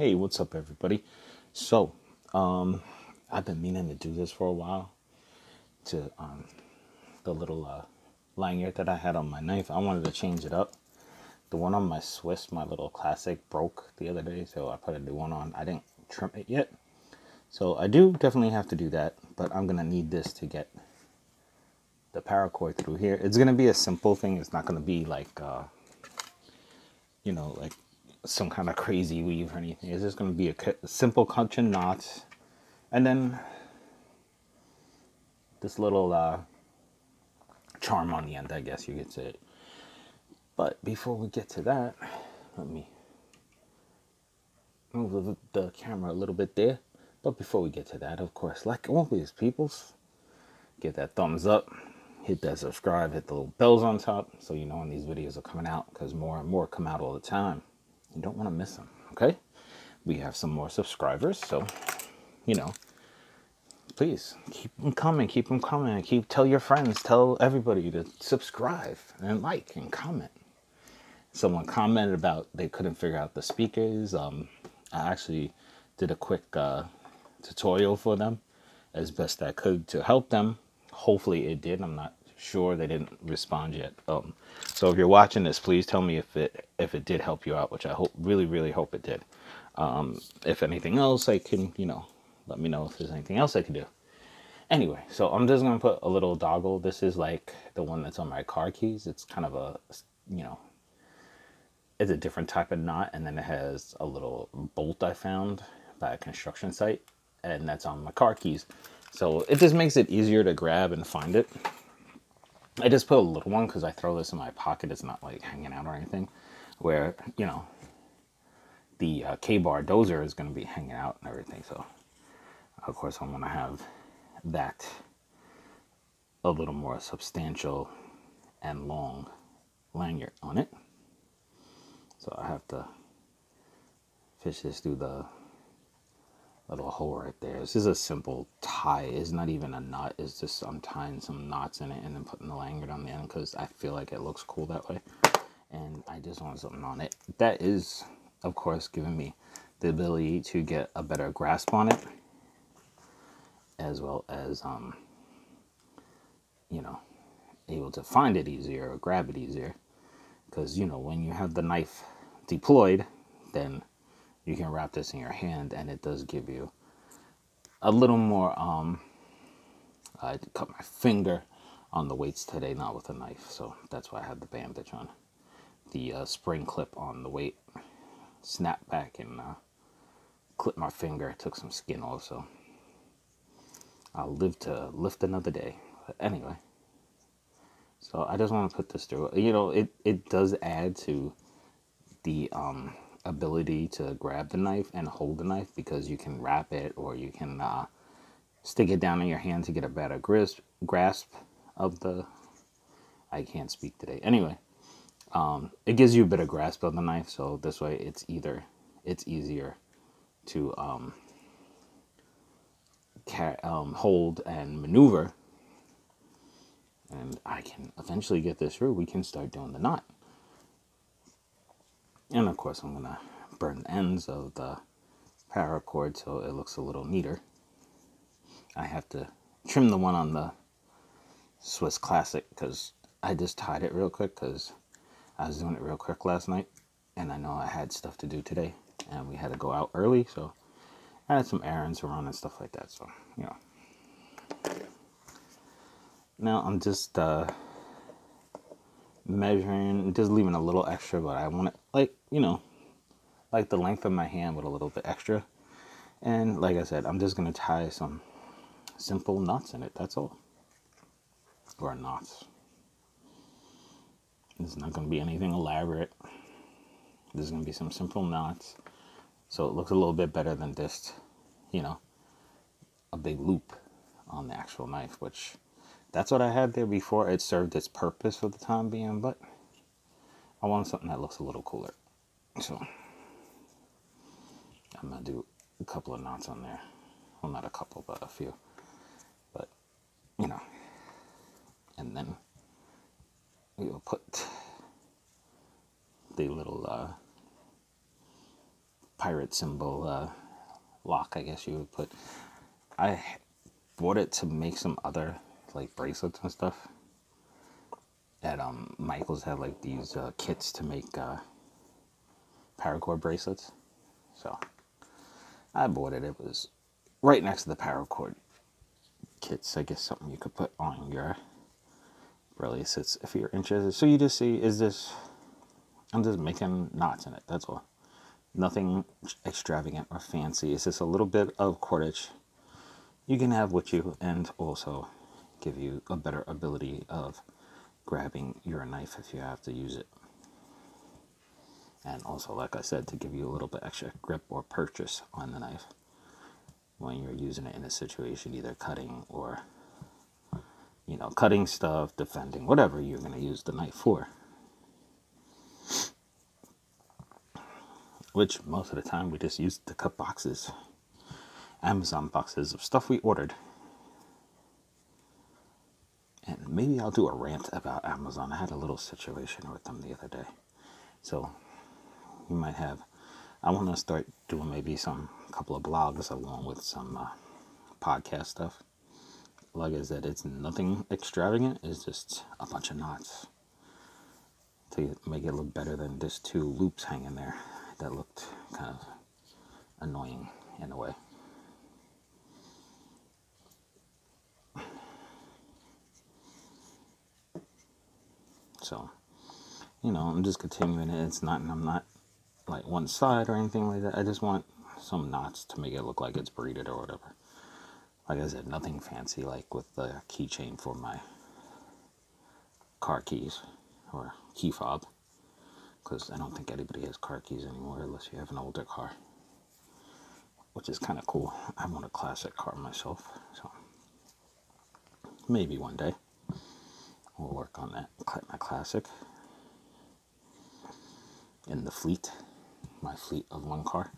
Hey, what's up, everybody? So, I've been meaning to do this for a while. To the little lanyard that I had on my knife, I wanted to change it up. The one on my Swiss, my little classic, broke the other day, so I put a new one on. I didn't trim it yet, so I do definitely have to do that. But I'm gonna need this to get the paracord through here. It's gonna be a simple thing. It's not gonna be like like some kind of crazy weave or anything. It's just gonna be a simple catch and knots, and then this little charm on the end, I guess you could say. But before we get to that, let me move the camera a little bit there. But before we get to that, of course, like always, peoples, give that thumbs up, hit that subscribe, hit the little bells on top so you know when these videos are coming out, because more and more come out all the time. You don't want to miss them, okay? We have some more subscribers, so, please keep them coming, tell your friends, tell everybody to subscribe and like and comment. Someone commented about they couldn't figure out the speakers. I actually did a quick tutorial for them as best I could to help them. Hopefully it did. I'm not sure, they didn't respond yet. So if you're watching this, please tell me if it did help you out, which I really hope it did. If anything else, I can, let me know if there's anything else I can do. Anyway, so I'm just gonna put a little doggle. This is like the one that's on my car keys. It's kind of a, it's a different type of knot, and then it has a little bolt I found by a construction site, and that's on my car keys. So it just makes it easier to grab and find it. I just put a little one because I throw this in my pocket. It's not like hanging out or anything, where, the K-bar dozer is going to be hanging out and everything. So, of course, I want to have that a little more substantial and long lanyard on it. So I have to fish this through the little hole right there. This is a simple tie. It's not even a knot. It's just I'm tying some knots in it and then putting the lanyard on the end because I feel like it looks cool that way. And I just want something on it. That is, of course, giving me the ability to get a better grasp on it, as well as, able to find it easier or grab it easier. Because, when you have the knife deployed, then you can wrap this in your hand, and it does give you a little more. I cut my finger on the weights today, not with a knife, so that's why I had the bandage on. The spring clip on the weight snapped back and clipped my finger. Took some skin off, so I'll live to lift another day. But anyway, so I just want to put this through. It does add to the ability to grab the knife and hold the knife, because you can wrap it or you can stick it down in your hand to get a better grasp of the, I can't speak today. Anyway, it gives you a better grasp of the knife, so this way it's easier to hold and maneuver, and I can eventually get this through. We can start doing the knot. And of course, I'm gonna burn the ends of the paracord so it looks a little neater. I have to trim the one on the Swiss Classic because I just tied it real quick because I was doing it real quick last night, and I know I had stuff to do today, and we had to go out early, so I had some errands to run and stuff like that. So, now I'm just measuring, just leaving a little extra, but I want it like the length of my hand with a little bit extra. And like I said, I'm just gonna tie some simple knots in it, that's all. Or knots. It's not gonna be anything elaborate. There's gonna be some simple knots, so it looks a little bit better than just a big loop on the actual knife, which that's what I had there before. It served its purpose for the time being, but I want something that looks a little cooler. So I'm gonna do a couple of knots on there. Well, not a couple, but a few. But, and then we will put the little pirate symbol lock, I guess you would put. I bought it to make some other like bracelets and stuff. At Michael's had like these kits to make paracord bracelets. So I bought it. It was right next to the paracord kits. I guess something you could put on your bracelets if you're interested. So you just see, I'm just making knots in it. That's all. Nothing extravagant or fancy. It's just a little bit of cordage you can have with you, and also give you a better ability of grabbing your knife if you have to use it. And also, like I said, to give you a little bit extra grip or purchase on the knife when you're using it in a situation, either cutting or, you know, cutting stuff, defending, whatever you're going to use the knife for. Which most of the time we just use to cut boxes, Amazon boxes of stuff we ordered. And maybe I'll do a rant about Amazon. I had a little situation with them the other day. So you might have, I want to start doing maybe couple of blogs along with some podcast stuff. Like I said, it's nothing extravagant. It's just a bunch of knots to make it look better than just 2 loops hanging there. That looked kind of annoying in a way. So, you know, I'm just continuing it. It's not, and I'm not like one side or anything like that. I just want some knots to make it look like it's braided or whatever. Like I said, nothing fancy like with the keychain for my car keys or key fob. Because I don't think anybody has car keys anymore unless you have an older car. Which is kind of cool. I want a classic car myself. So maybe one day we'll work on that. My classic. In the fleet. My fleet of 1 car.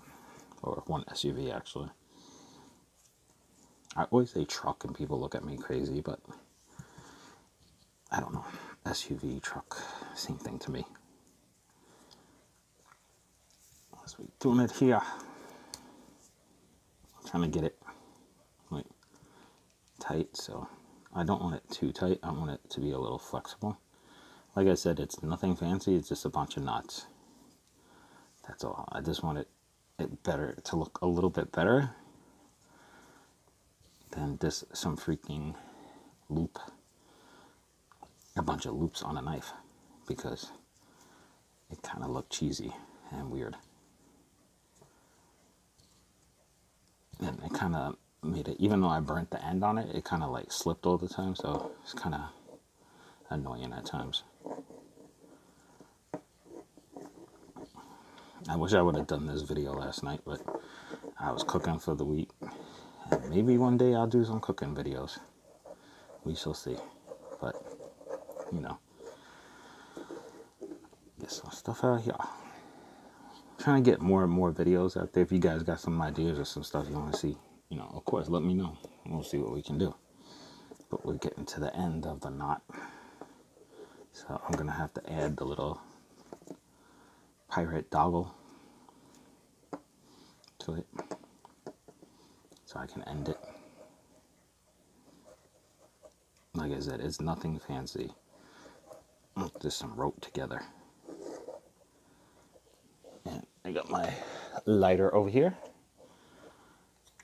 Or 1 SUV actually. I always say truck and people look at me crazy, but I don't know. SUV, truck, same thing to me. So we're doing it here. I'm trying to get it like tight, so I don't want it too tight. I want it to be a little flexible. Like I said, it's nothing fancy. It's just a bunch of knots. That's all. I just want it better, to look a little bit better than just some freaking loop. A bunch of loops on a knife, because it kind of looked cheesy and weird. And it kind of made it, even though I burnt the end on it, it kind of like slipped all the time, so it's kind of annoying at times. I wish I would have done this video last night, but I was cooking for the week. And maybe one day I'll do some cooking videos. We shall see. But, you know, get some stuff out here. Trying to get more and more videos out there. If you guys got some ideas or some stuff you want to see, you know, of course, let me know. We'll see what we can do. But we're getting to the end of the knot. So I'm going to have to add the little pirate doggle to it so I can end it. Like I said, it's nothing fancy. Just some rope together. And I got my lighter over here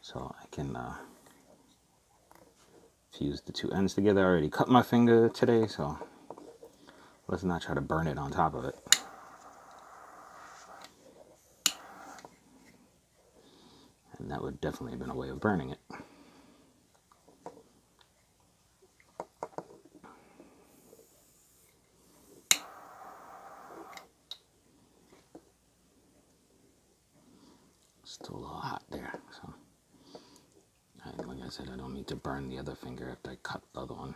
so I can fuse the 2 ends together. I already cut my finger today, so let's not try to burn it on top of it. And that would definitely have been a way of burning it. Still a little hot there, so like I said, I don't need to burn the other finger after I cut the other one.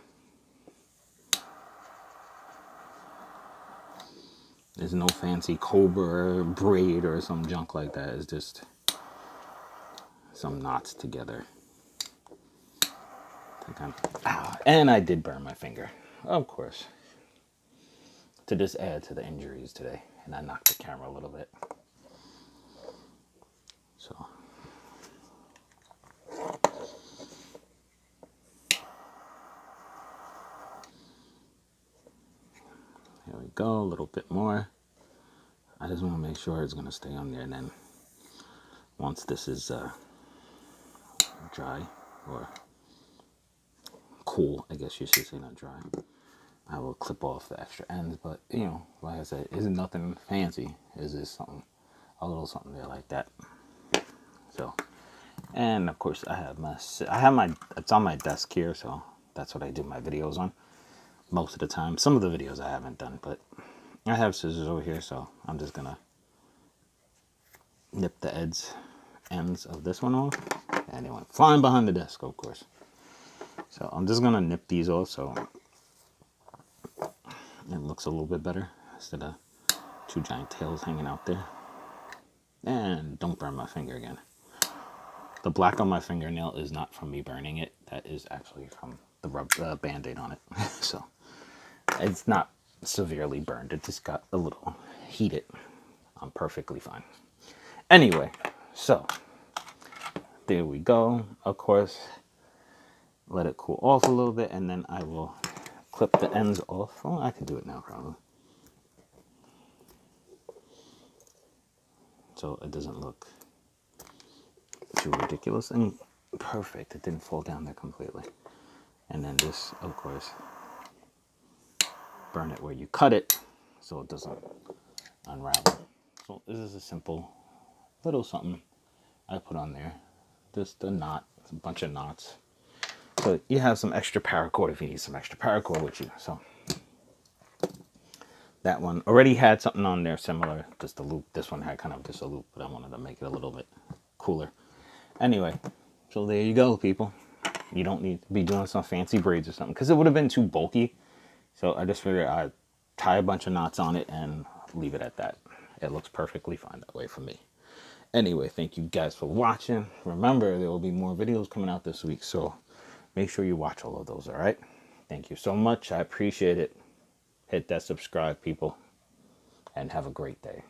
There's no fancy cobra or braid or some junk like that. It's just some knots together. And I did burn my finger, of course, to just add to the injuries today. And I knocked the camera a little bit. go, a little bit more. I just want to make sure it's going to stay on there, and then once this is dry, or cool, I guess you should say, not dry, I will clip off the extra ends. But you know, like I said, isn't nothing fancy. It's just something, a little something there like that. So, and of course I have my, it's on my desk here, so that's what I do my videos on most of the time. Some of the videos I haven't done, but I have scissors over here, so I'm just gonna nip the ends of this one off, and it went flying behind the desk, of course. So I'm just gonna nip these off so it looks a little bit better instead of two giant tails hanging out there. And don't burn my finger again. The black on my fingernail is not from me burning it. That is actually from the Band-Aid on it. So it's not severely burned. It just got a little heated. I'm perfectly fine. Anyway, so there we go. Of course, let it cool off a little bit, and then I will clip the ends off. Oh, I can do it now probably, so it doesn't look too ridiculous and perfect. It didn't fall down there completely. And then this, of course, burn it where you cut it so it doesn't unravel. So this is a simple little something I put on there. Just a knot, a bunch of knots. So you have some extra paracord if you need some extra paracord with you. So that one already had something on there similar, just a loop. This one had kind of just a loop, but I wanted to make it a little bit cooler. Anyway, so there you go, people. You don't need to be doing some fancy braids or something, because it would have been too bulky. So I just figured I'd tie a bunch of knots on it and leave it at that. It looks perfectly fine that way for me. Anyway, thank you guys for watching. Remember, there will be more videos coming out this week, so make sure you watch all of those, all right? Thank you so much. I appreciate it. Hit that subscribe, people, and have a great day.